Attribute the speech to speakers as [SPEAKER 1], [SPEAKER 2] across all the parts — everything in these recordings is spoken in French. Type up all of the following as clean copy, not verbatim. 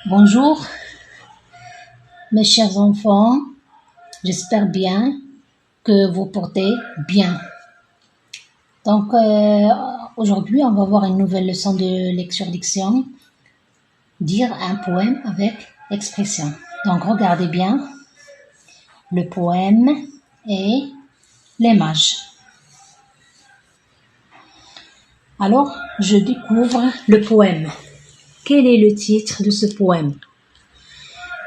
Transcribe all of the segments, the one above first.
[SPEAKER 1] Bonjour, mes chers enfants, j'espère bien que vous portez bien. Donc, aujourd'hui, on va voir une nouvelle leçon de lecture-diction, dire un poème avec expression. Donc, regardez bien le poème et l'image. Alors, je découvre le poème. Quel est le titre de ce poème?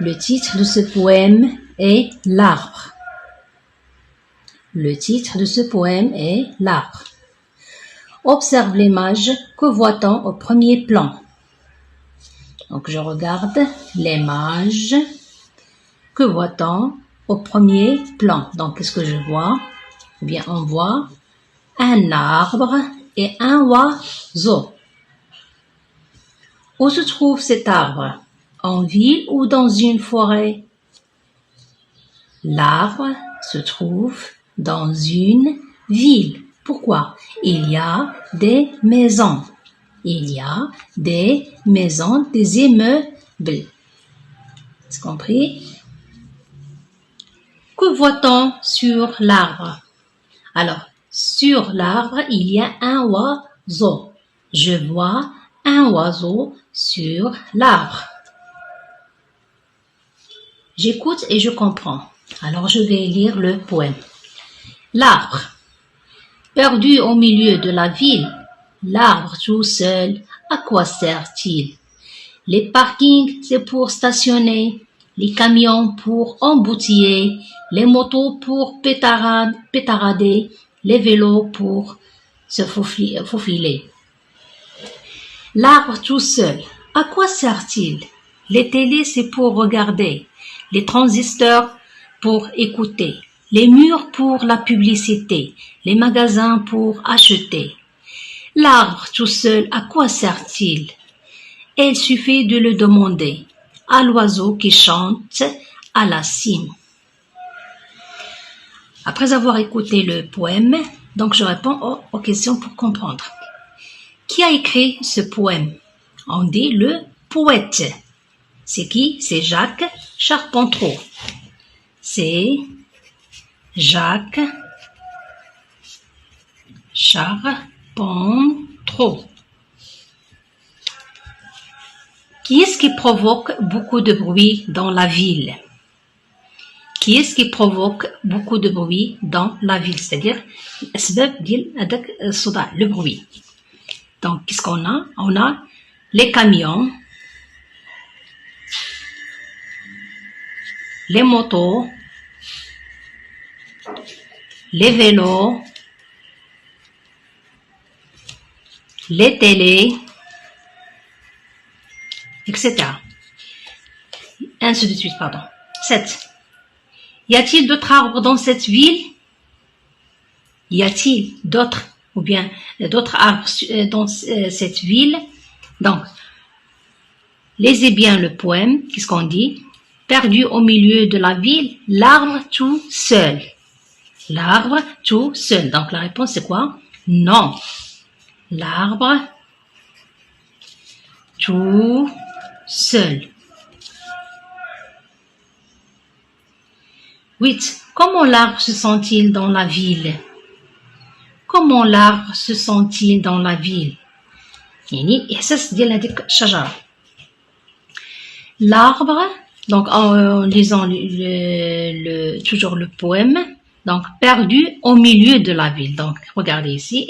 [SPEAKER 1] Le titre de ce poème est L'arbre. Le titre de ce poème est L'arbre. Observe l'image. Que voit-on au premier plan? Donc, je regarde l'image. Que voit-on au premier plan? Donc, qu'est-ce que je vois? Eh bien, on voit un arbre et un oiseau. Où se trouve cet arbre? En ville ou dans une forêt? L'arbre se trouve dans une ville. Pourquoi? Il y a des maisons. Il y a des maisons, des immeubles. C'est compris? Que voit-on sur l'arbre? Alors, sur l'arbre, il y a un oiseau. Je vois un oiseau sur l'arbre. J'écoute et je comprends. Alors, je vais lire le poème. L'arbre. Perdu au milieu de la ville, l'arbre tout seul, à quoi sert-il? Les parkings, c'est pour stationner, les camions pour emboutiller, les motos pour pétarader, les vélos pour se faufiler. L'arbre tout seul, à quoi sert-il? Les télés, c'est pour regarder, les transistors pour écouter, les murs pour la publicité, les magasins pour acheter. L'arbre tout seul, à quoi sert-il? Il suffit de le demander à l'oiseau qui chante à la cime. Après avoir écouté le poème, donc je réponds aux questions pour comprendre. Qui a écrit ce poème? On dit le poète. C'est qui? C'est Jacques Charpentreau. C'est Jacques Charpentreau. Qui est-ce qui provoque beaucoup de bruit dans la ville? Qui est-ce qui provoque beaucoup de bruit dans la ville? C'est-à-dire, le bruit. Donc, qu'est-ce qu'on a? On a les camions, les motos, les vélos, les télés, etc. Ainsi de suite, pardon. 7. Y a-t-il d'autres arbres dans cette ville? Y a-t-il d'autres ou bien d'autres arbres dans cette ville? Donc, lisez bien le poème. Qu'est-ce qu'on dit? Perdu au milieu de la ville, l'arbre tout seul. L'arbre tout seul. Donc, la réponse, c'est quoi? Non. L'arbre tout seul. 8. Comment l'arbre se sent-il dans la ville? Comment l'arbre se sent-il dans la ville? L'arbre, donc en lisant toujours le poème, donc perdu au milieu de la ville. Donc regardez ici,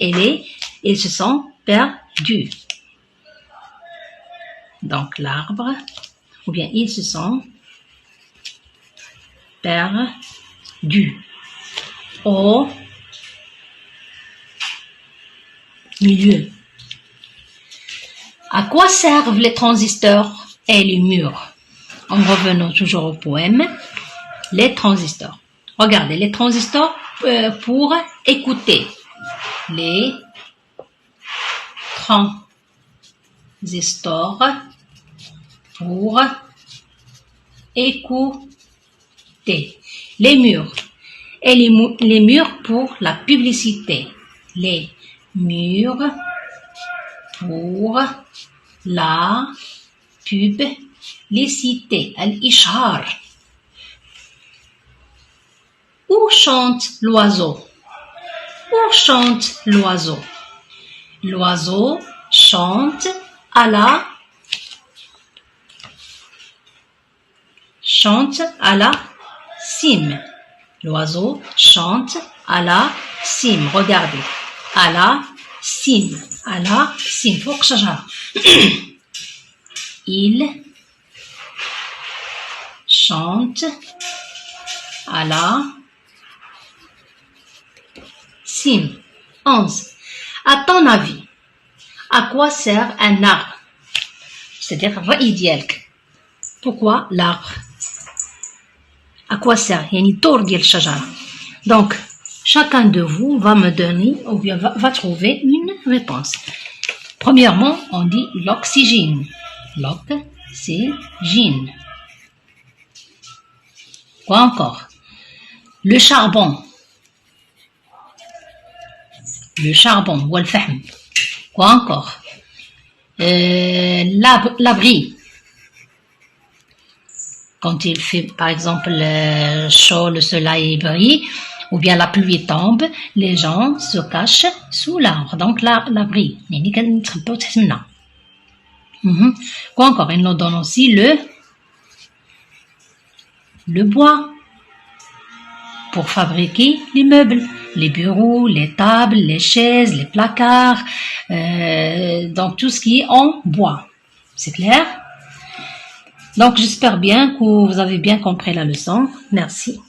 [SPEAKER 1] ils se sont perdus. Donc l'arbre, ou bien ils se sont perdus au milieu. À quoi servent les transistors et les murs? En revenant toujours au poème, les transistors. Regardez, les transistors pour écouter. Les transistors pour écouter. Les murs. Et les murs pour la publicité. Les murs pour la publicité. les cités, al-ishar. Où chante l'oiseau? Où chante l'oiseau? L'oiseau chante à la cime. L'oiseau chante à la cime. Regardez. À la cime. À la cime. فوق شجرة. Il chante à la cime. 11. À ton avis, à quoi sert un arbre? C'est-à-dire, رأي ديالك. Pourquoi l'arbre? À quoi sert? يعني الدور ديال الشجرة. Donc, chacun de vous va me donner ou bien va trouver une réponse. Premièrement, on dit l'oxygène. L'oxygène. Quoi encore? Le charbon. Le charbon, ou le fahm. Quoi encore? L'abri. Quand il fait, par exemple, chaud, le soleil brille, ou bien la pluie tombe, les gens se cachent sous l'arbre. Donc, l'abri. Quoi encore? Il nous donne aussi le bois pour fabriquer les meubles, les bureaux, les tables, les chaises, les placards, donc tout ce qui est en bois. C'est clair? Donc, j'espère bien que vous avez bien compris la leçon. Merci.